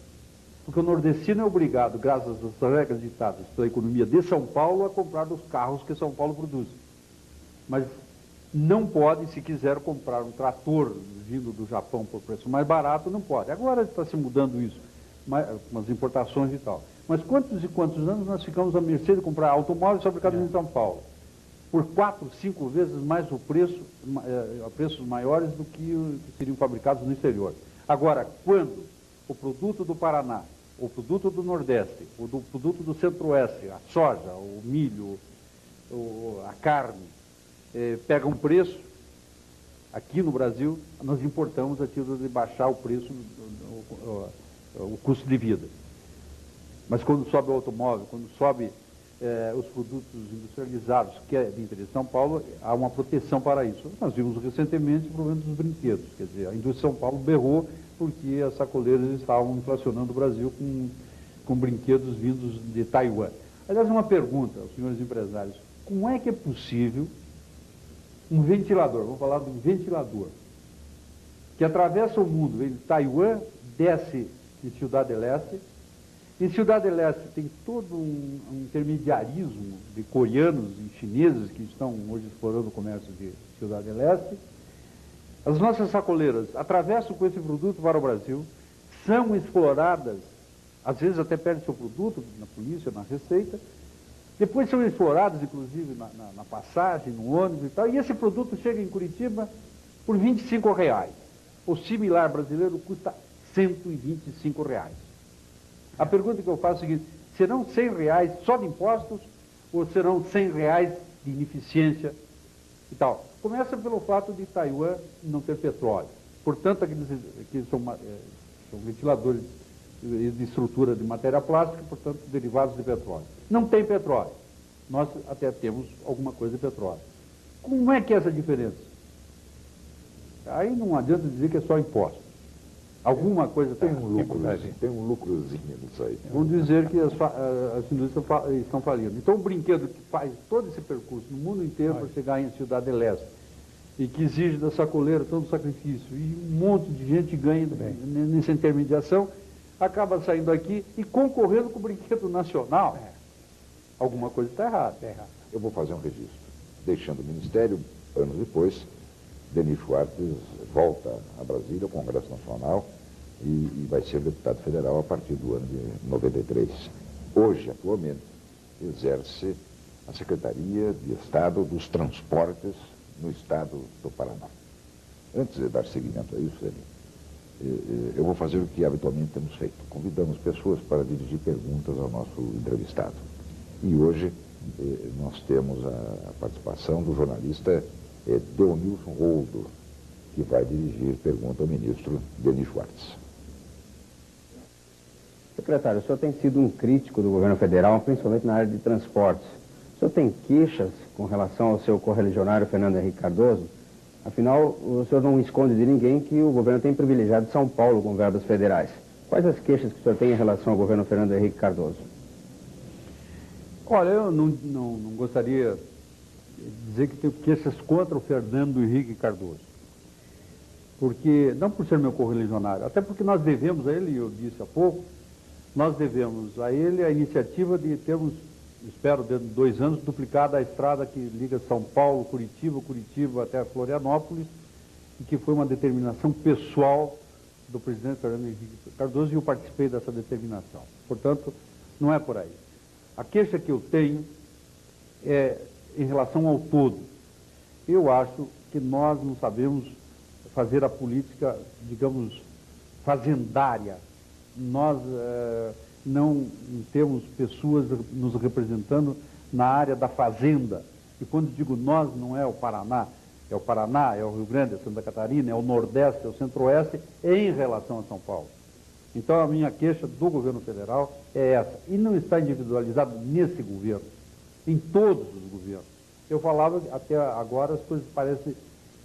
Porque o nordestino é obrigado, graças às regras ditadas pela economia de São Paulo, a comprar os carros que São Paulo produz. Mas não pode, se quiser comprar um trator vindo do Japão por preço mais barato, não pode. Agora está se mudando isso, com as importações e tal. Mas quantos e quantos anos nós ficamos à mercê de comprar automóveis fabricados em São Paulo? Por 4, 5 vezes mais o preço, a preços maiores do que seriam fabricados no exterior. Agora, quando o produto do Paraná, o produto do Nordeste, o produto do Centro-Oeste, a soja, o milho, a carne, pega um preço, aqui no Brasil, nós importamos a título de baixar o preço, o custo de vida. Mas quando sobe o automóvel, quando sobe os produtos industrializados, que é de interesse de São Paulo, há uma proteção para isso. Nós vimos recentemente o problema dos brinquedos, quer dizer, a indústria de São Paulo berrou porque as sacoleiras estavam inflacionando o Brasil com brinquedos vindos de Taiwan. Aliás, uma pergunta aos senhores empresários, como é que é possível um ventilador, vamos falar de um ventilador, que atravessa o mundo, vem de Taiwan, desce em Ciudad del Este. Em Ciudad del Este tem todo um intermediarismo de coreanos e chineses que estão hoje explorando o comércio de Ciudad del Este. As nossas sacoleiras atravessam com esse produto para o Brasil, são exploradas, às vezes até perdem seu produto na polícia, na receita, depois são exploradas, inclusive, na passagem, no ônibus e tal, e esse produto chega em Curitiba por R$25. O similar brasileiro custa R$125. A pergunta que eu faço é a seguinte, serão R$100 só de impostos ou serão R$100 de ineficiência e tal? Começa pelo fato de Taiwan não ter petróleo. Portanto, aqueles são ventiladores de estrutura de matéria plástica, portanto, derivados de petróleo. Não tem petróleo. Nós até temos alguma coisa de petróleo. Como é que é essa diferença? Aí não adianta dizer que é só imposto. Alguma coisa tem um lucrozinho nisso aí. Vamos dizer que as indústrias estão falindo. Então, o brinquedo que faz todo esse percurso no mundo inteiro para chegar em Ciudad del Este e que exige da sacoleira todo o sacrifício e um monte de gente ganha nessa intermediação, acaba saindo aqui e concorrendo com o brinquedo nacional. Alguma coisa está errada. Eu vou fazer um registro. Deixando o Ministério, anos depois, Denis Schwartz volta a Brasília, ao Congresso Nacional, e vai ser deputado federal a partir do ano de 93. Hoje, atualmente, exerce a Secretaria de Estado dos Transportes no Estado do Paraná. Antes de dar seguimento a isso, eu vou fazer o que habitualmente temos feito. Convidamos pessoas para dirigir perguntas ao nosso entrevistado. E hoje nós temos a participação do jornalista é Deonilson Roldo, que vai dirigir pergunta ao ministro Denis Schwartz. Secretário, o senhor tem sido um crítico do governo federal, principalmente na área de transportes. O senhor tem queixas com relação ao seu correligionário Fernando Henrique Cardoso? Afinal, o senhor não esconde de ninguém que o governo tem privilegiado São Paulo com verbas federais. Quais as queixas que o senhor tem em relação ao governo Fernando Henrique Cardoso? Olha, eu não gostaria de dizer que tenho queixas contra o Fernando Henrique Cardoso. Porque, não por ser meu correligionário, até porque nós devemos a ele, eu disse há pouco, nós devemos a ele a iniciativa de termos, espero, dentro de 2 anos, duplicada a estrada que liga São Paulo, Curitiba até Florianópolis, e que foi uma determinação pessoal do presidente Fernando Henrique Cardoso, e eu participei dessa determinação. Portanto, não é por aí. A queixa que eu tenho é em relação ao todo. Eu acho que nós não sabemos fazer a política, digamos, fazendária. Nós não temos pessoas nos representando na área da fazenda. E quando digo nós, não é o Paraná, é o Rio Grande, é Santa Catarina, é o Nordeste, é o Centro-Oeste, em relação a São Paulo. Então a minha queixa do governo federal é essa. E não está individualizado nesse governo, em todos os governos. Eu falava até agora, as coisas parecem,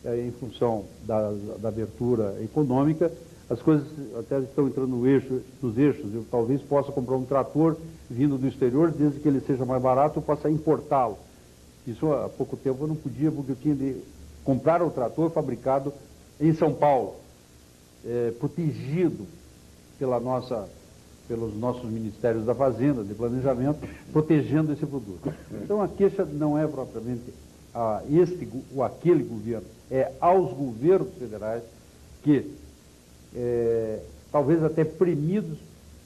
em função da abertura econômica, as coisas até estão entrando nos eixos. Eu talvez possa comprar um trator vindo do exterior, desde que ele seja mais barato, eu possa importá-lo. Isso há pouco tempo eu não podia, porque eu tinha de comprar o trator fabricado em São Paulo, protegido pelos nossos ministérios da Fazenda, de Planejamento, protegendo esse produto. Então a queixa não é propriamente a este ou aquele governo, é aos governos federais que, talvez até premidos,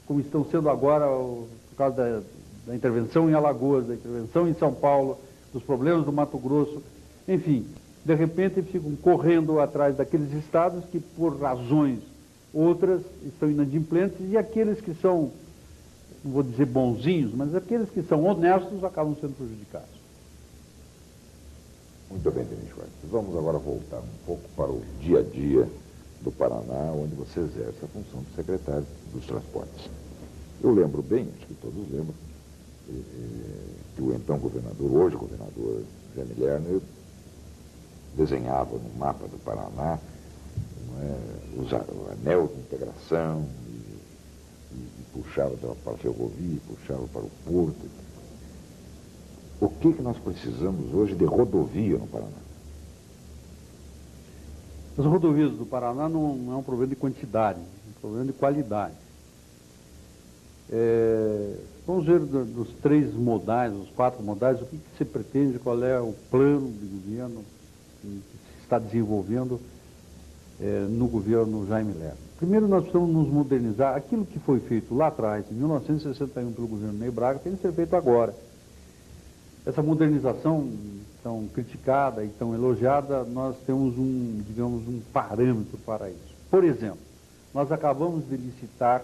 como estão sendo agora por causa da intervenção em Alagoas, da intervenção em São Paulo, dos problemas do Mato Grosso, enfim, de repente ficam correndo atrás daqueles estados que, por razões outras, estão inadimplentes, e aqueles que são, não vou dizer bonzinhos, mas aqueles que são honestos acabam sendo prejudicados. Muito bem, Denis Schwartz. Vamos agora voltar um pouco para o dia a dia do Paraná, onde você exerce a função de secretário dos transportes. Eu lembro bem, acho que todos lembram, que o então governador, hoje governador Jaime Lerner, desenhava no mapa do Paraná o anel de integração, e puxava para a ferrovia, puxava para o porto. O que nós precisamos hoje de rodovia no Paraná? As rodovias do Paraná não é um problema de quantidade, é um problema de qualidade. Vamos ver dos 3 modais, os 4 modais, o que se pretende, qual é o plano de governo que se está desenvolvendo no governo Jaime Lerner. Primeiro, nós precisamos nos modernizar. Aquilo que foi feito lá atrás, em 1961, pelo governo Ney Braga, tem que ser feito agora. Essa modernização tão criticada e tão elogiada, nós temos digamos, um parâmetro para isso. Por exemplo, nós acabamos de licitar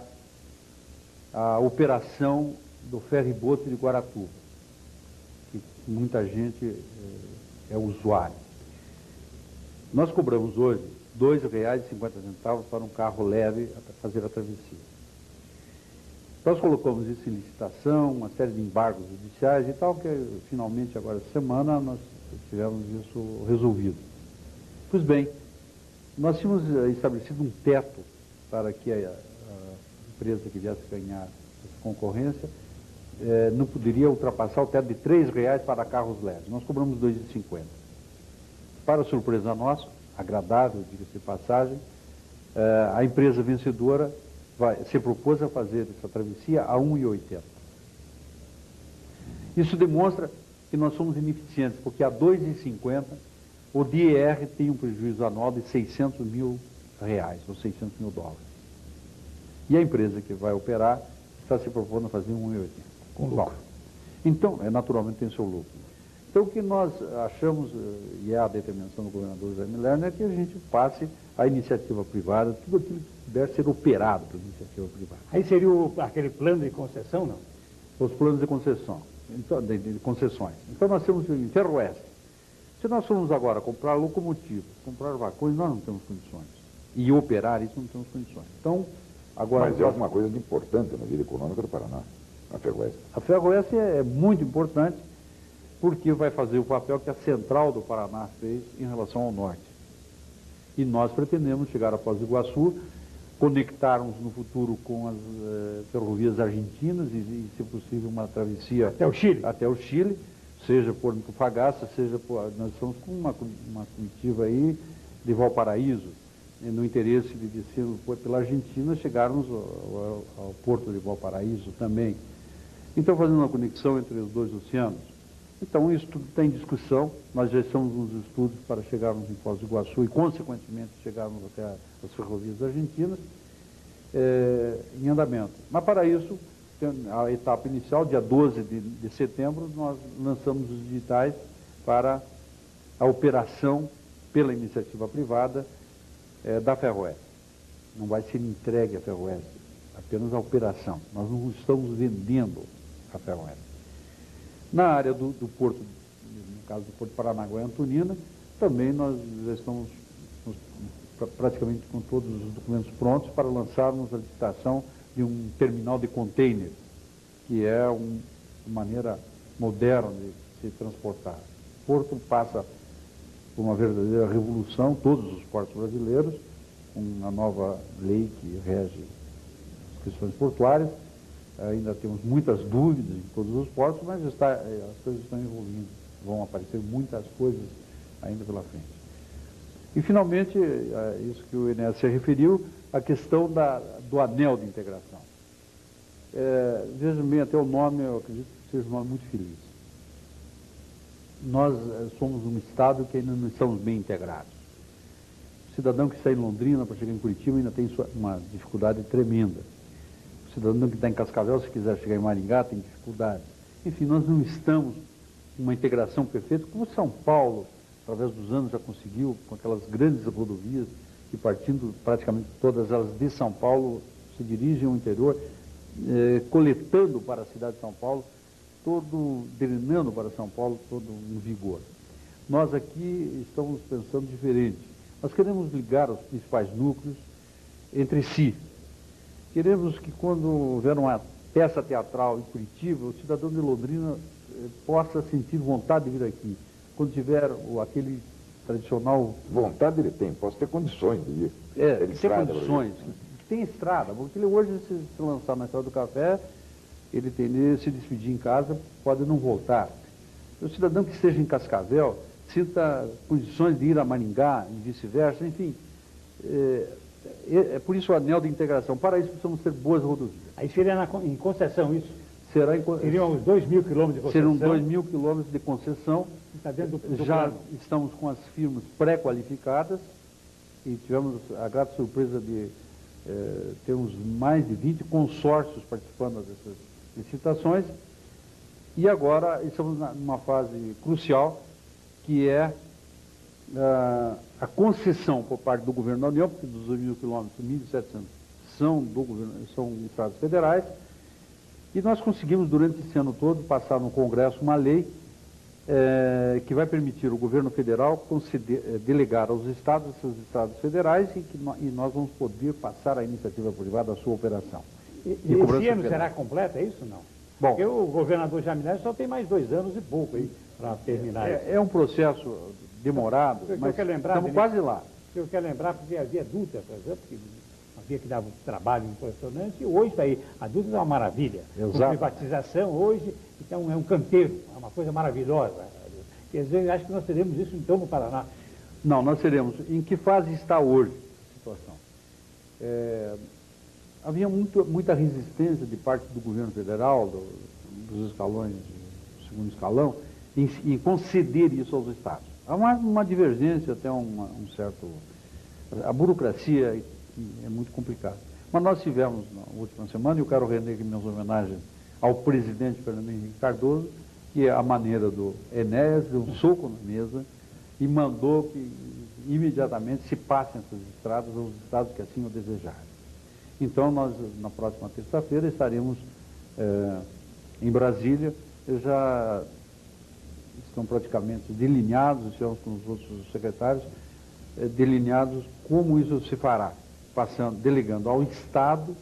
a operação do ferry-boat de Guaratuba, que muita gente é usuário. Nós cobramos hoje R$ 2,50 para um carro leve para fazer a travessia. Nós colocamos isso em licitação, uma série de embargos judiciais e tal, que finalmente agora essa semana nós tivemos isso resolvido. Pois bem, nós tínhamos estabelecido um teto para que a empresa que viesse ganhar essa concorrência não poderia ultrapassar o teto de R$ 3,00 para carros leves. Nós cobramos R$ 2,50. Para surpresa nossa, agradável, diga-se de passagem, a empresa vencedora se propôs a fazer essa travessia a R$ 1,80. Isso demonstra que nós somos ineficientes, porque a R$ 2,50 o DIR tem um prejuízo anual de R$600 mil, ou $600 mil. E a empresa que vai operar está se propondo a fazer R$ 1,80. Com lucro. Então, naturalmente tem seu lucro. Então, o que nós achamos, e é a determinação do governador Jaime Lerner, é que a gente passe à iniciativa privada, tudo aquilo que puder ser operado pela iniciativa privada. Aí seria aquele plano de concessão, não? Os planos de concessão, então, de concessões. Então, nós temos o Ferroeste. Se nós formos agora comprar locomotivas, comprar vagões, nós não temos condições. E operar isso não temos condições. Então, agora... Mas é alguma coisa de importante na vida econômica do Paraná, a Ferroeste. A Ferroeste é muito importante porque vai fazer o papel que a Central do Paraná fez em relação ao norte. E nós pretendemos chegar a Foz do Iguaçu, conectarmos no futuro com as ferrovias argentinas e, se possível, uma travessia até o Chile, seja por Antofagasta, seja por... Nós estamos com uma comitiva aí de Valparaíso, no interesse de descer pela Argentina, chegarmos ao porto de Valparaíso também. Então, fazendo uma conexão entre os dois oceanos. Então, isso tudo está em discussão. Nós já estamos nos estudos para chegarmos em Foz do Iguaçu e, consequentemente, chegarmos até as ferrovias argentinas em andamento. Mas, para isso, a etapa inicial, dia 12 de setembro, nós lançamos os editais para a operação pela iniciativa privada da Ferroeste. Não vai ser entregue a Ferroeste, apenas a operação. Nós não estamos vendendo a Ferroeste. Na área do porto, no caso do Porto Paranaguá e Antonina, também nós já estamos praticamente com todos os documentos prontos para lançarmos a licitação de um terminal de container, que é uma maneira moderna de se transportar. O porto passa por uma verdadeira revolução, todos os portos brasileiros, com a nova lei que rege as questões portuárias. Ainda temos muitas dúvidas em todos os portos, mas as coisas estão evoluindo. Vão aparecer muitas coisas ainda pela frente. E, finalmente, isso que o Enéas se referiu, a questão do anel de integração. Vejam bem, até o nome, eu acredito que seja um nome muito feliz. Nós somos um estado que ainda não estamos bem integrados. O cidadão que está em Londrina para chegar em Curitiba ainda tem uma dificuldade tremenda. O cidadão que está em Cascavel, se quiser chegar em Maringá, tem dificuldade. Enfim, nós não estamos com uma integração perfeita, como São Paulo, através dos anos, já conseguiu, com aquelas grandes rodovias, que partindo praticamente todas elas de São Paulo, se dirigem ao interior, coletando para a cidade de São Paulo, drenando para São Paulo todo um vigor. Nós aqui estamos pensando diferente. Nós queremos ligar os principais núcleos entre si. Queremos que, quando houver uma peça teatral em Curitiba, o cidadão de Londrina possa sentir vontade de vir aqui. Quando tiver aquele tradicional... Vontade ele tem, posso ter condições de ir. Tem condições. Tem estrada, porque ele hoje, se lançar na Estrada do Café, ele tem de se despedir em casa, pode não voltar. O cidadão que esteja em Cascavel sinta condições de ir a Maringá e vice-versa, enfim... É por isso o anel de integração. Para isso precisamos ter boas rodovias. Aí seria em concessão isso? Seriam uns 2.000 quilômetros de concessão? Serão 2.000 quilômetros de concessão. Está dentro do Já plano. estamos com as firmas pré-qualificadas e tivemos a grata surpresa de termos mais de 20 consórcios participando dessas licitações. E agora estamos numa fase crucial, que é a concessão por parte do governo da União, porque dos 2.000 quilômetros, 1.700 são estradas federais, e nós conseguimos, durante esse ano todo, passar no Congresso uma lei que vai permitir o governo federal delegar aos estados essas estradas federais e nós vamos poder passar à iniciativa privada a sua operação. Esse ano será completa, é isso ou não? Bom, porque o governador Jaminet só tem mais 2 anos e pouco aí para terminar isso. É um processo demorado, mas estamos quase lá. Eu quero lembrar, porque havia Dutra, por exemplo, que havia que dar um trabalho impressionante, e hoje está aí. A Dutra é uma maravilha. Exato. Com privatização hoje, então é um canteiro, é uma coisa maravilhosa. Quer dizer, acho que nós teremos isso então no Paraná. Não, nós teremos. Em que fase está hoje a situação? Havia muita resistência de parte do governo federal, dos escalões, do segundo escalão, em conceder isso aos estados. Há uma divergência, até um certo... A burocracia é muito complicada. Mas nós tivemos, na última semana, e eu quero render aqui minhas homenagens ao presidente Fernando Henrique Cardoso, que, à maneira do Enéas, deu um soco na mesa e mandou que imediatamente se passem essas estradas aos estados que assim o desejarem. Então, nós, na próxima terça-feira, estaremos em Brasília. Eu já estão praticamente delineados, estivemos com os outros secretários, delineados como isso se fará, delegando ao Estado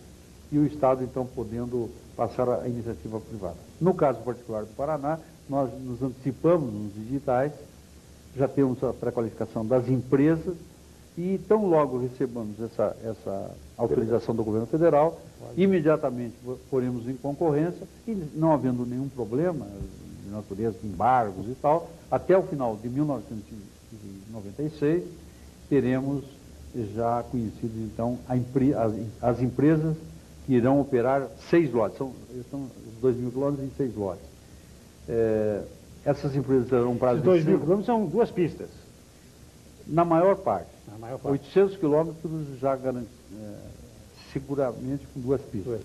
e o Estado, então, podendo passar a iniciativa privada. No caso particular do Paraná, nós nos antecipamos nos digitais, já temos a pré-qualificação das empresas e tão logo recebamos essa autorização do governo federal, imediatamente poremos em concorrência e, não havendo nenhum problema de natureza de embargos e tal, até o final de 1996, teremos já conhecido, então, as empresas que irão operar 6 lotes, são os 2.000 quilômetros em 6 lotes. Essas empresas terão um prazo de 2.000 quilômetros são 2 pistas. Na maior parte. 800 quilômetros já seguramente com 2 pistas.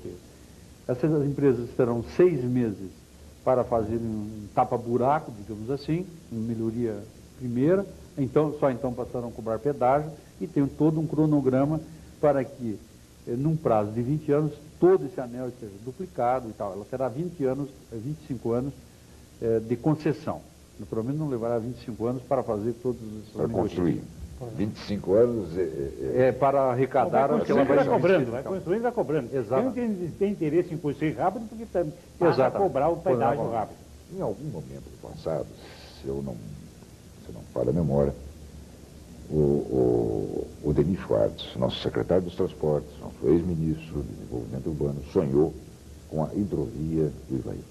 Essas empresas terão 6 meses para fazer um tapa-buraco, digamos assim, uma melhoria primeira, só então passarão a cobrar pedágio e tem todo um cronograma para que, num prazo de 20 anos, todo esse anel seja duplicado e tal. Ela terá 25 anos de concessão. Pelo menos não levará 25 anos para fazer todos esses... Para construir. 25 anos para arrecadar... Vai construindo, vai construindo e vai cobrando. Exato. Quem tem interesse em construir rápido, porque passa a cobrar o pedágio rápido. Em algum momento do passado, se não falha a memória, o Denis Schwartz, nosso secretário dos Transportes, nosso ex-ministro de Desenvolvimento Urbano, sonhou com a hidrovia do Ivaí.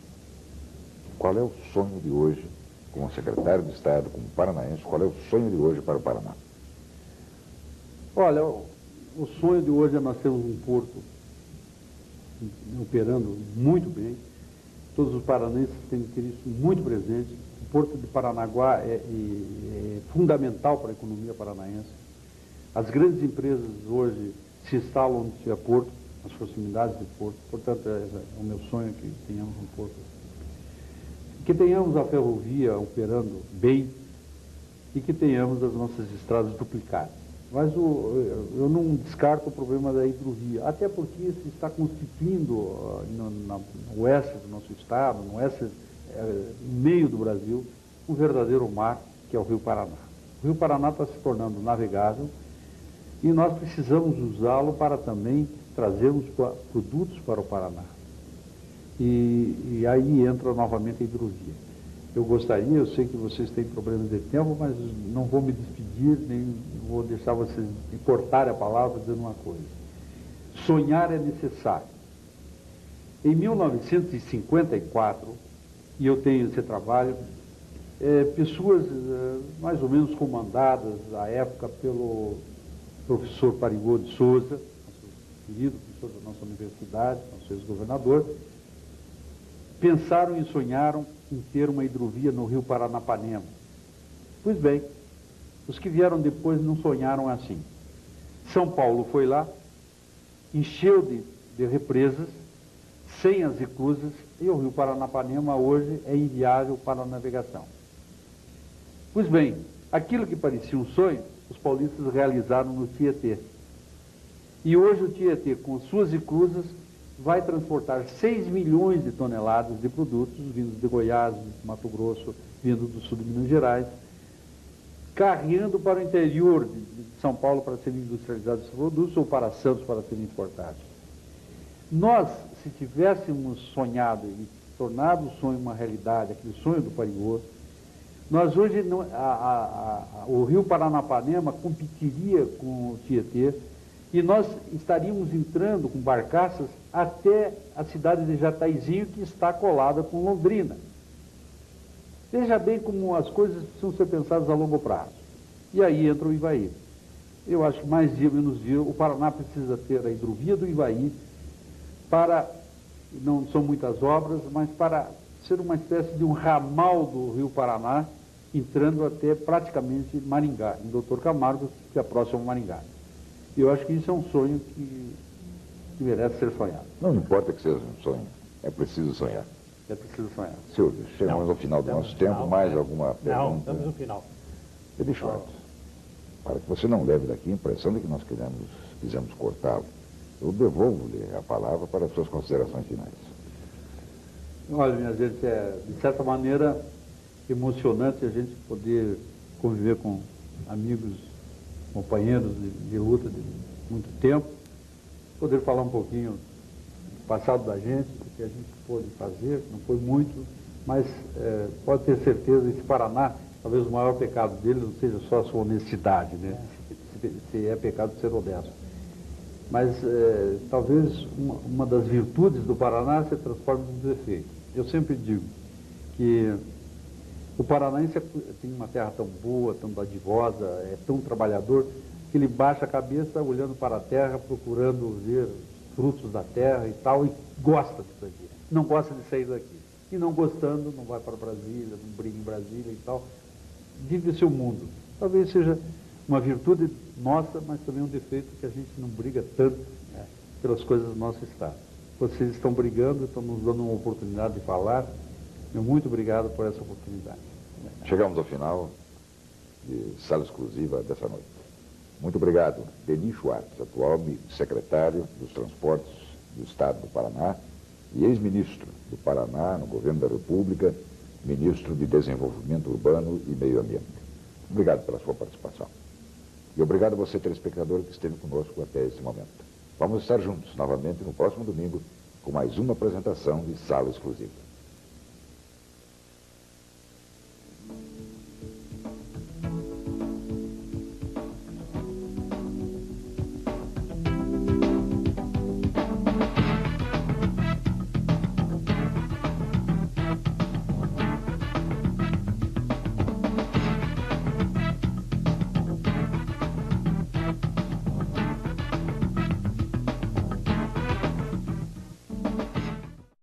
Qual é o sonho de hoje, como secretário de Estado, como paranaense, qual é o sonho de hoje para o Paraná? Olha, o sonho de hoje é nós termos um porto operando muito bem. Todos os paranaenses têm que ter isso muito presente. O porto de Paranaguá é fundamental para a economia paranaense. As grandes empresas hoje se instalam onde tiver porto, nas proximidades do porto. Portanto, é o meu sonho que tenhamos um porto. Que tenhamos a ferrovia operando bem e que tenhamos as nossas estradas duplicadas. Mas eu não descarto o problema da hidrovia, até porque se está constituindo no oeste do nosso estado, no oeste, no meio do Brasil, um verdadeiro mar, que é o Rio Paraná. O Rio Paraná está se tornando navegável e nós precisamos usá-lo para também trazermos produtos para o Paraná. E aí entra novamente a hidrovia. Eu sei que vocês têm problemas de tempo, mas não vou me despedir, nem vou deixar vocês me cortarem a palavra dizendo uma coisa. Sonhar é necessário. Em 1954, e eu tenho esse trabalho, pessoas mais ou menos comandadas à época pelo professor Parigô de Souza, nosso querido professor da nossa universidade, nosso ex-governador, pensaram e sonharam em ter uma hidrovia no Rio Paranapanema. Pois bem, os que vieram depois não sonharam assim. São Paulo foi lá, encheu de represas, sem as reclusas, e o Rio Paranapanema hoje é inviável para a navegação. Pois bem, aquilo que parecia um sonho, os paulistas realizaram no Tietê. E hoje o Tietê, com suas reclusas, vai transportar 6 milhões de toneladas de produtos vindos de Goiás, de Mato Grosso, vindo do sul de Minas Gerais, carregando para o interior de São Paulo para serem industrializados esses produtos ou para Santos para serem exportados. Nós, se tivéssemos sonhado e tornado o sonho uma realidade, aquele sonho do Parigô, nós hoje, o Rio Paranapanema competiria com o Tietê e nós estaríamos entrando com barcaças até a cidade de Jataizinho, que está colada com Londrina. Veja bem como as coisas precisam ser pensadas a longo prazo. E aí entra o Ivaí. Eu acho que mais dia, menos dia, o Paraná precisa ter a hidrovia do Ivaí para, não são muitas obras, mas para ser uma espécie de um ramal do Rio Paraná, entrando até praticamente Maringá, em Doutor Camargo, que é próximo ao Maringá. E eu acho que isso é um sonho que merece ser sonhado. Não importa que seja um sonho, é preciso sonhar. É preciso sonhar. Silvio, chegamos ao final do nosso tempo, mais alguma pergunta? Não, estamos no final. Denis Schwartz, para que você não leve daqui a impressão de que nós quisemos cortá-lo, eu devolvo-lhe a palavra para as suas considerações finais. Olha, minha gente, de certa maneira, emocionante a gente poder conviver com amigos, companheiros de luta de muito tempo, poder falar um pouquinho do passado da gente, do que a gente pôde fazer, não foi muito, mas pode ter certeza, esse Paraná, talvez o maior pecado dele não seja só a sua honestidade, né? Se é pecado ser honesto. Mas talvez uma das virtudes do Paraná se transforme num defeito. Eu sempre digo que o paranaense tem uma terra tão boa, tão dadivosa, é tão trabalhador, que ele baixa a cabeça olhando para a terra, procurando ver frutos da terra e tal, e gosta disso aqui. Não gosta de sair daqui. E não gostando, não vai para Brasília, não briga em Brasília e tal. Vive o seu mundo. Talvez seja uma virtude nossa, mas também um defeito que a gente não briga tanto pelas coisas do nosso Estado. Vocês estão brigando, estão nos dando uma oportunidade de falar. Meu muito obrigado por essa oportunidade. Chegamos ao final de sala exclusiva dessa noite. Muito obrigado, Denis Schwartz, atual secretário dos Transportes do Estado do Paraná e ex-ministro do Paraná no governo da República, ministro de Desenvolvimento Urbano e Meio Ambiente. Obrigado pela sua participação. E obrigado a você, telespectador, que esteve conosco até esse momento. Vamos estar juntos novamente no próximo domingo com mais uma apresentação de Sala Exclusiva.